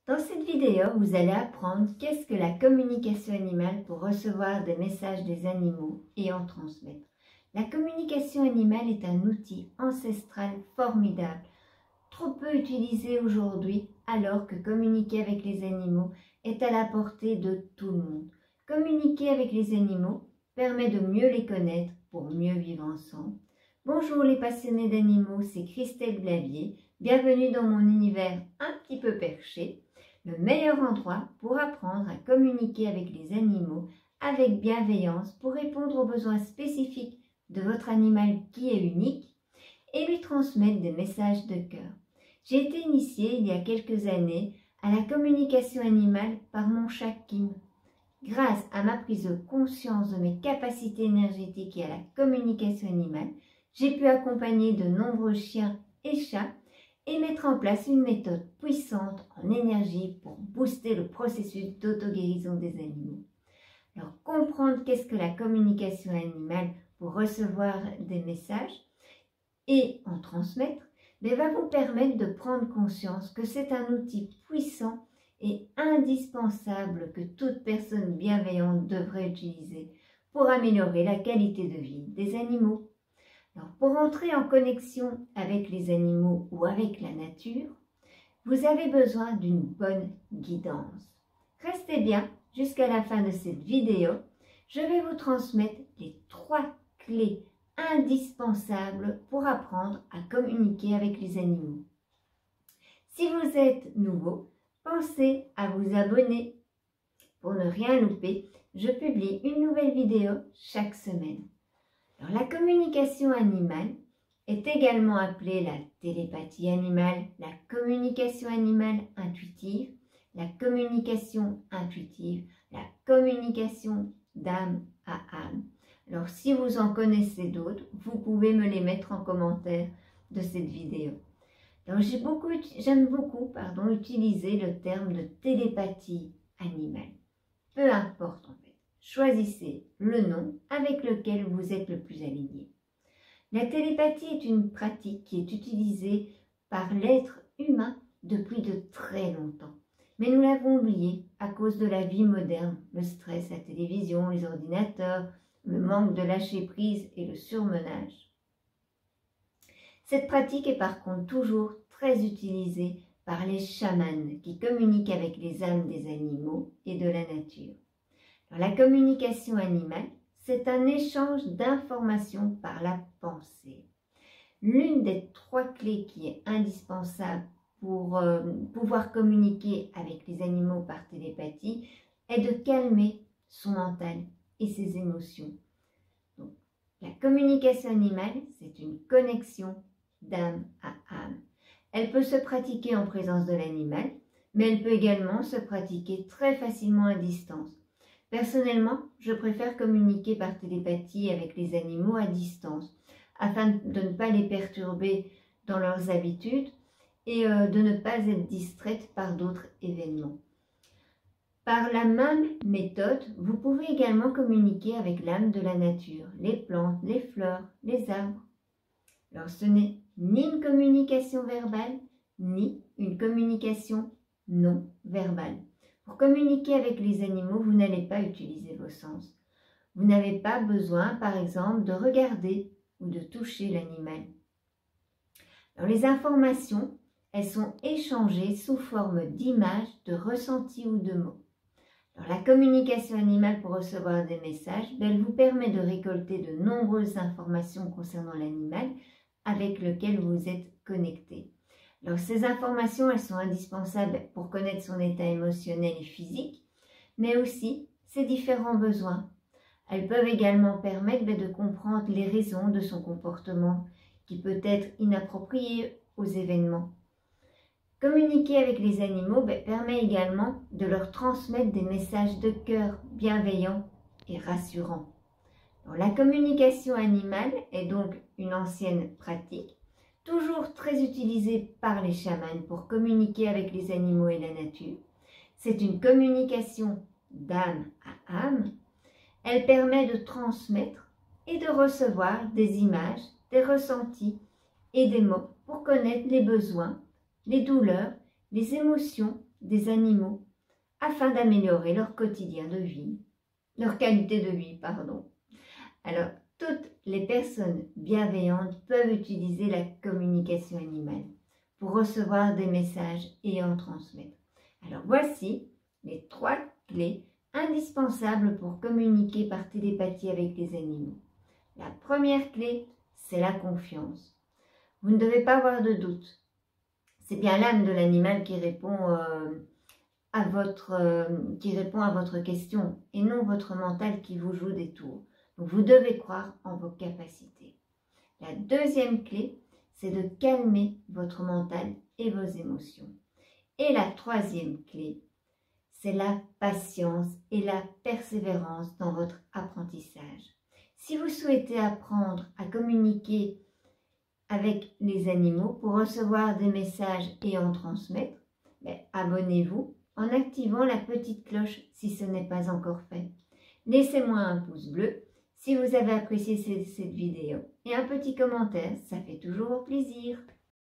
Dans cette vidéo, vous allez apprendre qu'est-ce que la communication animale pour recevoir des messages des animaux et en transmettre. La communication animale est un outil ancestral formidable, trop peu utilisé aujourd'hui alors que communiquer avec les animaux est à la portée de tout le monde. Communiquer avec les animaux permet de mieux les connaître pour mieux vivre ensemble. Bonjour les passionnés d'animaux, c'est Christelle Blavier. Bienvenue dans mon univers un petit peu perché. Le meilleur endroit pour apprendre à communiquer avec les animaux avec bienveillance pour répondre aux besoins spécifiques de votre animal qui est unique et lui transmettre des messages de cœur. J'ai été initiée il y a quelques années à la communication animale par mon chat Kim. Grâce à ma prise de conscience de mes capacités énergétiques et à la communication animale, j'ai pu accompagner de nombreux chiens et chats et mettre en place une méthode puissante en énergie pour booster le processus d'auto-guérison des animaux. Alors, comprendre qu'est-ce que la communication animale pour recevoir des messages et en transmettre, va vous permettre de prendre conscience que c'est un outil puissant et indispensable que toute personne bienveillante devrait utiliser pour améliorer la qualité de vie des animaux. Alors, pour entrer en connexion avec les animaux ou avec la nature, vous avez besoin d'une bonne guidance. Restez bien jusqu'à la fin de cette vidéo. Je vais vous transmettre les 3 clés indispensables pour apprendre à communiquer avec les animaux. Si vous êtes nouveau, pensez à vous abonner. Pour ne rien louper, je publie une nouvelle vidéo chaque semaine. Alors, la communication animale est également appelée la télépathie animale, la communication animale intuitive, la communication intuitive, la communication d'âme à âme. Alors, si vous en connaissez d'autres, vous pouvez me les mettre en commentaire de cette vidéo. Alors, j'aime beaucoup utiliser le terme de télépathie animale. Peu importe en fait. Choisissez le nom avec lequel vous êtes le plus aligné. La télépathie est une pratique qui est utilisée par l'être humain depuis de très longtemps. Mais nous l'avons oublié à cause de la vie moderne, le stress, la télévision, les ordinateurs, le manque de lâcher prise et le surmenage. Cette pratique est par contre toujours très utilisée par les chamans qui communiquent avec les âmes des animaux et de la nature. Alors, la communication animale, c'est un échange d'informations par la pensée. L'une des 3 clés qui est indispensable pour pouvoir communiquer avec les animaux par télépathie est de calmer son mental et ses émotions. Donc, la communication animale, c'est une connexion d'âme à âme. Elle peut se pratiquer en présence de l'animal, mais elle peut également se pratiquer très facilement à distance. Personnellement, je préfère communiquer par télépathie avec les animaux à distance, afin de ne pas les perturber dans leurs habitudes et de ne pas être distraite par d'autres événements. Par la même méthode, vous pouvez également communiquer avec l'âme de la nature, les plantes, les fleurs, les arbres. Alors, ce n'est ni une communication verbale, ni une communication non verbale. Pour communiquer avec les animaux, vous n'allez pas utiliser vos sens. Vous n'avez pas besoin, par exemple, de regarder ou de toucher l'animal. Alors, les informations, elles sont échangées sous forme d'images, de ressentis ou de mots. Alors, la communication animale pour recevoir des messages, elle vous permet de récolter de nombreuses informations concernant l'animal avec lequel vous êtes connecté. Alors, ces informations, elles sont indispensables pour connaître son état émotionnel et physique, mais aussi ses différents besoins. Elles peuvent également permettre de comprendre les raisons de son comportement qui peut être inapproprié aux événements. Communiquer avec les animaux permet également de leur transmettre des messages de cœur bienveillants et rassurants. Alors, la communication animale est donc une ancienne pratique, toujours très utilisée par les chamans pour communiquer avec les animaux et la nature. C'est une communication d'âme à âme. Elle permet de transmettre et de recevoir des images, des ressentis et des mots pour connaître les besoins, les douleurs, les émotions des animaux afin d'améliorer leur quotidien de vie, leur qualité de vie, pardon. Alors, toutes les personnes bienveillantes peuvent utiliser la communication animale pour recevoir des messages et en transmettre. Alors, voici les 3 clés indispensables pour communiquer par télépathie avec les animaux. La première clé, c'est la confiance. Vous ne devez pas avoir de doute. C'est bien l'âme de l'animal qui répond à votre question et non votre mental qui vous joue des tours. Donc vous devez croire en vos capacités. La deuxième clé, c'est de calmer votre mental et vos émotions. Et la troisième clé, c'est la patience et la persévérance dans votre apprentissage. Si vous souhaitez apprendre à communiquer avec les animaux pour recevoir des messages et en transmettre, abonnez-vous en activant la petite cloche si ce n'est pas encore fait. Laissez-moi un pouce bleu si vous avez apprécié cette vidéo et un petit commentaire, ça fait toujours plaisir.